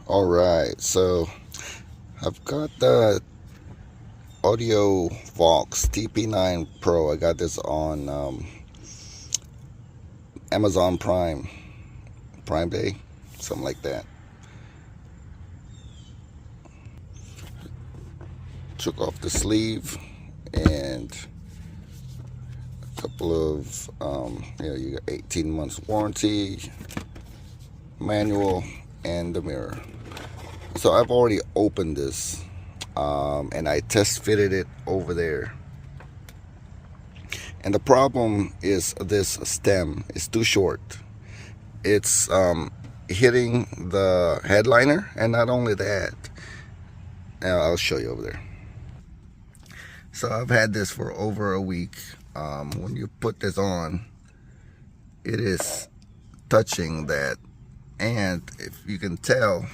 Alright, so I've got the Autovox T9 Pro. I got this on Amazon Prime Day, something like that. Took off the sleeve and a couple of you got 18 months warranty, manual, and the mirror. So I've already opened this and I test fitted it over there, and the problem is this stem is too short. It's hitting the headliner, and not only that, I'll show you over there. So I've had this for over a week. When you put this on, it is touching that, and if you can tell,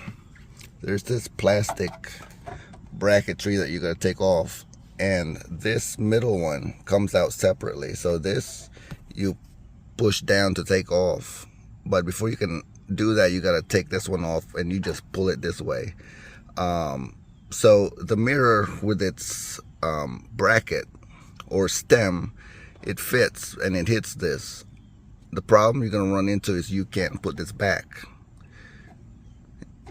there's this plastic bracketry that you gotta take off, and this middle one comes out separately. So this you push down to take off, but before you can do that, you gotta take this one off, and you just pull it this way. So the mirror with its bracket or stem, it fits and it hits this. The problem you're gonna run into is you can't put this back.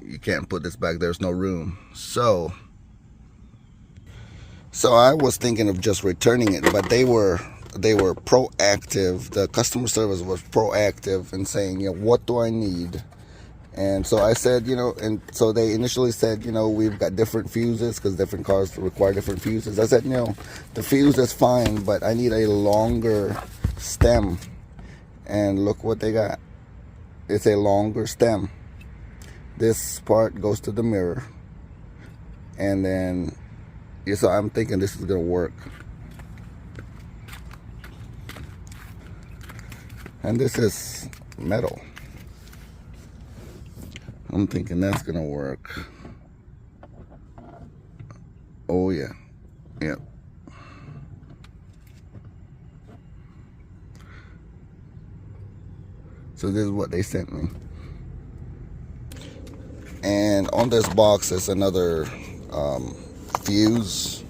You can't put this back, there's no room. So I was thinking of just returning it, but they were proactive. The customer service was proactive in saying, what do I need? And so I said, and so they initially said, we've got different fuses because different cars require different fuses. I said, the fuse is fine, but I need a longer stem. And look what they got. It's a longer stem. This part goes to the mirror, and then so I'm thinking this is gonna work. And this is metal. I'm thinking that's gonna work. Oh yeah, yep. So this is what they sent me. And on this box is another fuse,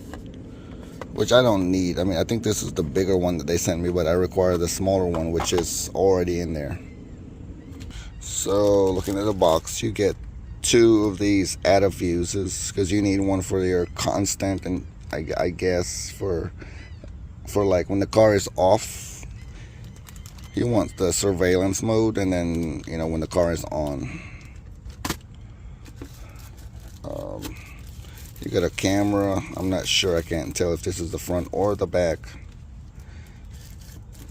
which I don't need. I mean, I think this is the bigger one that they sent me, but I require the smaller one, which is already in there. So looking at the box, you get 2 of these add fuses, because you need one for your constant, and I guess for like when the car is off, you want the surveillance mode, and then when the car is on. You got a camera. I'm not sure, I can't tell if this is the front or the back.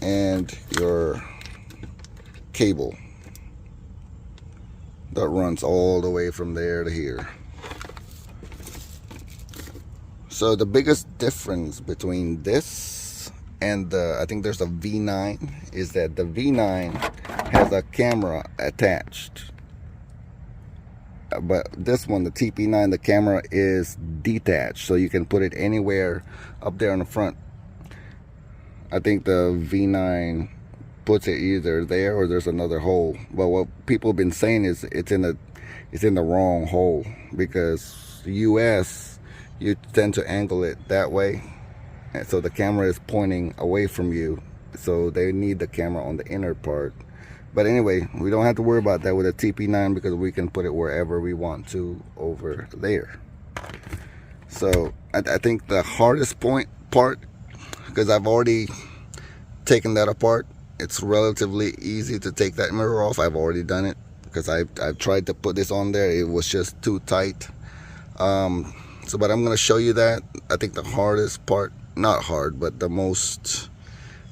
And your cable that runs all the way from there to here. So the biggest difference between this and I think there's a V9, is that the V9 has a camera attached. But this one, the TP9, the camera is detached, so you can put it anywhere up there on the front. I think the V9 puts it either there or there's another hole. But what people have been saying is it's in the wrong hole, because US, you tend to angle it that way, and so the camera is pointing away from you. So they need the camera on the inner part. But anyway, we don't have to worry about that with a TP9, because we can put it wherever we want to over there. So I think the hardest part, because I've already taken that apart, it's relatively easy to take that mirror off. I've already done it, because I've tried to put this on there. It was just too tight. But I'm going to show you that. I think the hardest part, not hard, but the most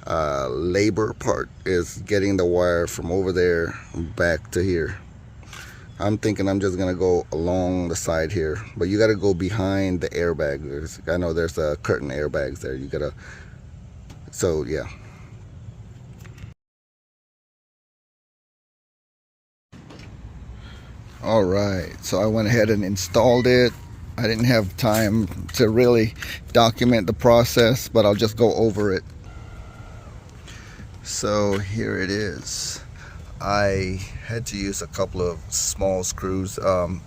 labor part is getting the wire from over there back to here. I'm thinking I'm just gonna go along the side here, but you got to go behind the airbag. I know there's a curtain airbags there. You gotta, so yeah. All right, so I went ahead and installed it. I didn't have time to really document the process, but I'll just go over it. So here it is. I had to use a couple of small screws.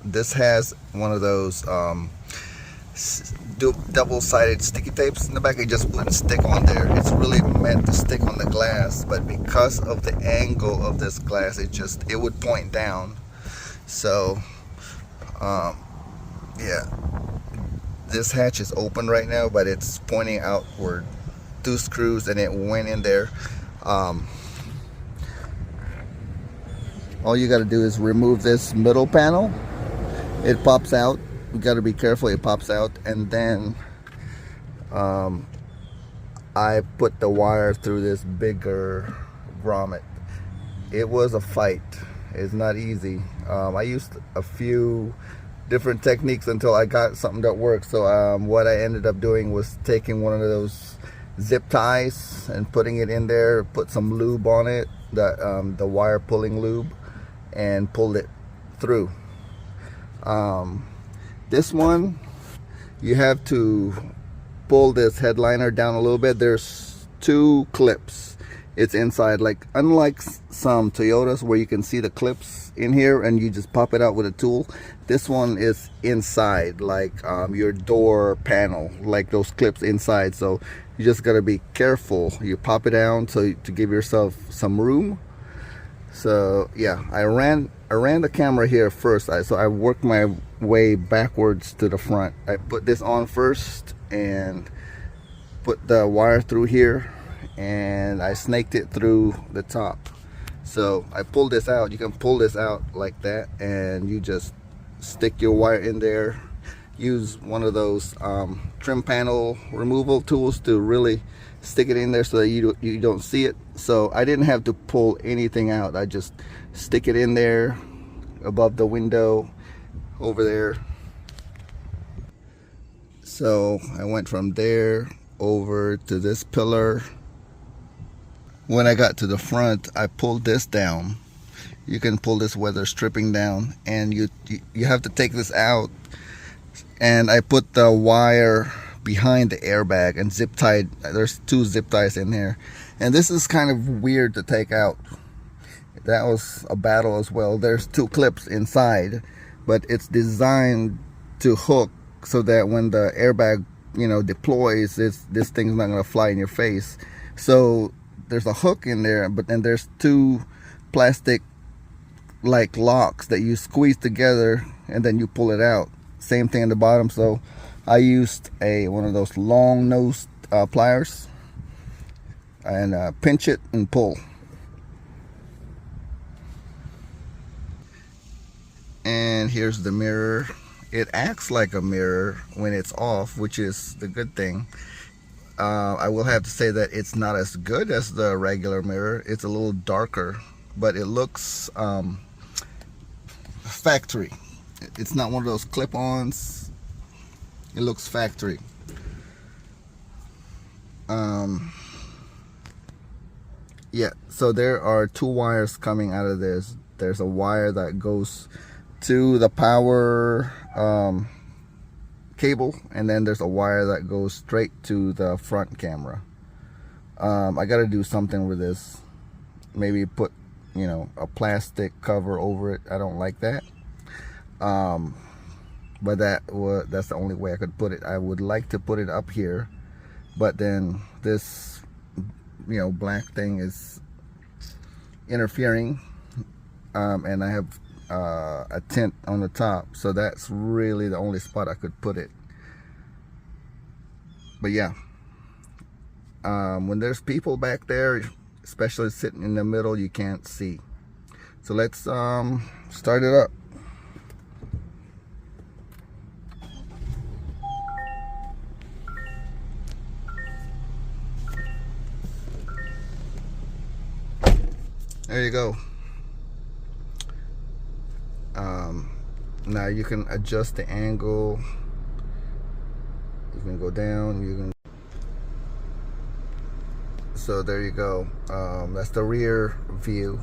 This has one of those double-sided sticky tapes in the back. It just wouldn't stick on there. It's really meant to stick on the glass, but because of the angle of this glass, it would point down. So yeah, this hatch is open right now, but it's pointing outward. 2 screws and it went in there. All you got to do is remove this middle panel. It pops out. You got to be careful, it pops out. And then I put the wire through this bigger grommet. It was a fight. It's not easy. I used a few different techniques until I got something that worked. So what I ended up doing was taking one of those zip ties and putting it in there, put some lube on it, the wire pulling lube, and pulled it through. This one, you have to pull this headliner down a little bit. There's 2 clips. It's inside, like unlike some Toyotas where you can see the clips in here and you just pop it out with a tool. This one is inside, like your door panel, like those clips inside. So you just gotta be careful. You pop it down to give yourself some room. So yeah, I ran the camera here first. So I worked my way backwards to the front. I put this on first and put the wire through here, and I snaked it through the top. So I pulled this out. You can pull this out like that, and you just stick your wire in there. Use one of those trim panel removal tools to really stick it in there so that you don't see it. So I didn't have to pull anything out. I just stick it in there above the window over there. So I went from there over to this pillar. When I got to the front, I pulled this down. You can pull this weather stripping down, and you have to take this out. And I put the wire behind the airbag and zip tied. There's 2 zip ties in here, and this is kind of weird to take out. That was a battle as well. There's 2 clips inside, but it's designed to hook so that when the airbag deploys, this thing's not going to fly in your face. So there's a hook in there, but then there's 2 plastic like locks that you squeeze together and then you pull it out. Same thing in the bottom. So I used one of those long nosed pliers and pinch it and pull. And here's the mirror. It acts like a mirror when it's off, which is the good thing. I will have to say that it's not as good as the regular mirror. It's a little darker, but it looks factory. It's not one of those clip-ons. It looks factory. Yeah, so there are 2 wires coming out of this. There's a wire that goes to the power cable, and then there's a wire that goes straight to the front camera. I gotta do something with this. Maybe put a plastic cover over it. I don't like that. But that's the only way I could put it. I would like to put it up here, but then this black thing is interfering, and I have a tint on the top, so that's really the only spot I could put it. But yeah, when there's people back there, especially sitting in the middle, you can't see. So let's start it up. There you go. Now you can adjust the angle. You can go down. So there you go. That's the rear view.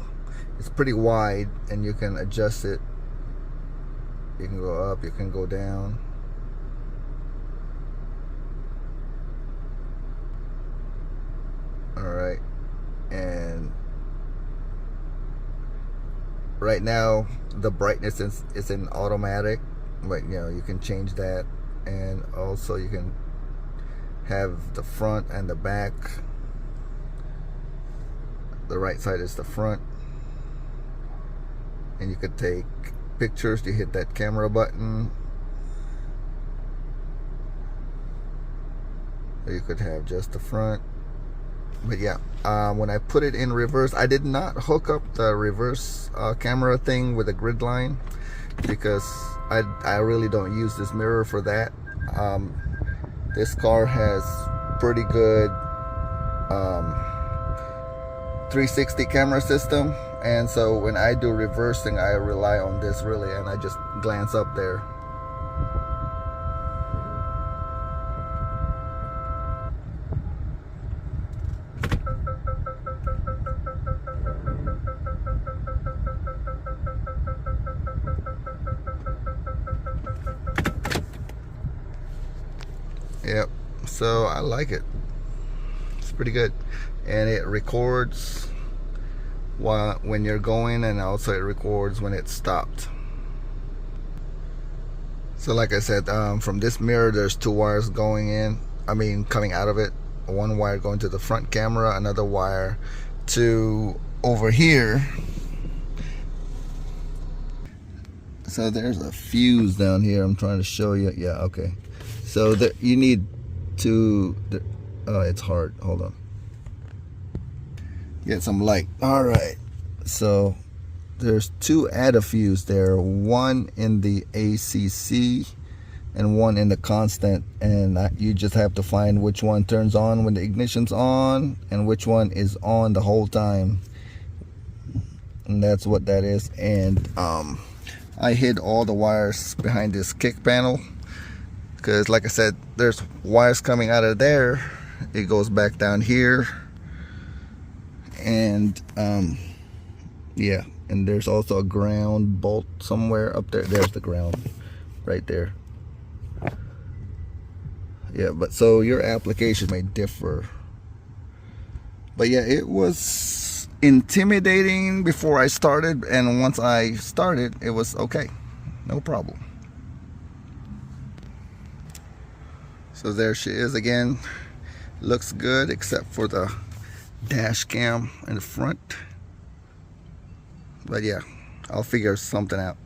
It's pretty wide, and you can adjust it. You can go up. You can go down. All right, and right now the brightness is in automatic, but you know, you can change that. And also you can have the front and the back. The right side is the front, and you could take pictures. You hit that camera button, or you could have just the front. But yeah, when I put it in reverse, I did not hook up the reverse camera thing with a grid line, because I really don't use this mirror for that. This car has pretty good 360 camera system, and so when I do reversing, I rely on this really, and I just glance up there. Yep, so I like it. It's pretty good, and it records when you're going, and also it records when it's stopped. So like I said, from this mirror there's two wires going in, coming out of it. One wire going to the front camera, another wire to over here. So there's a fuse down here. I'm trying to show you. Yeah, okay. So you need to, oh, it's hard. Hold on. Get some light. All right. So there's two add a fuse there. One in the ACC and one in the constant. And you just have to find which one turns on when the ignition's on and which one is on the whole time. And that's what that is. And I hid all the wires behind this kick panel, because like I said, there's wires coming out of there. It goes back down here, and yeah, and there's also a ground bolt somewhere up there. There's the ground right there. Yeah, but so your application may differ, but yeah, it was intimidating before I started, and once I started, it was okay, no problem. So there she is again. Looks good except for the dash cam in the front. But yeah, I'll figure something out.